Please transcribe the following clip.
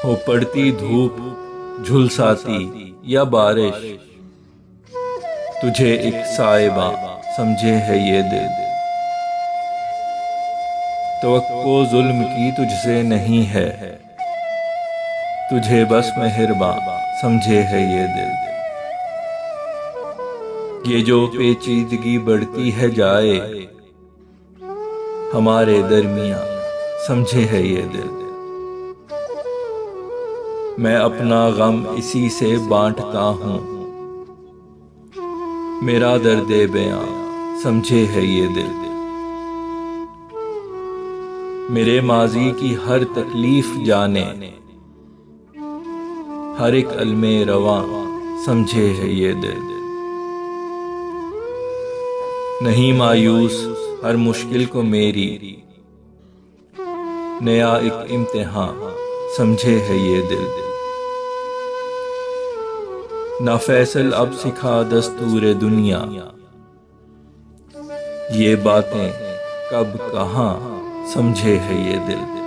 ہو پڑتی دھوپ جھلساتی یا بارش، تجھے ایک صائبہ سمجھے ہے یہ دل۔ توقع ظلم کی تجھ سے نہیں ہے، تجھے بس مہرباں سمجھے ہے یہ دل۔ یہ جو پیچیدگی بڑھتی ہے جائے ہمارے درمیاں سمجھے ہے یہ دل۔ میں اپنا غم اسی سے بانٹتا ہوں، میرا درد بیاں سمجھے ہے یہ دل۔ میرے ماضی کی ہر تکلیف جانے، ہر ایک علم رواں سمجھے ہے یہ دل۔ نہیں مایوس ہر مشکل کو میری، نیا ایک امتحان سمجھے ہے یہ دل۔ نہ فیصل اب سکھا دستور دنیا، یہ باتیں کب کہاں سمجھے ہے یہ دل۔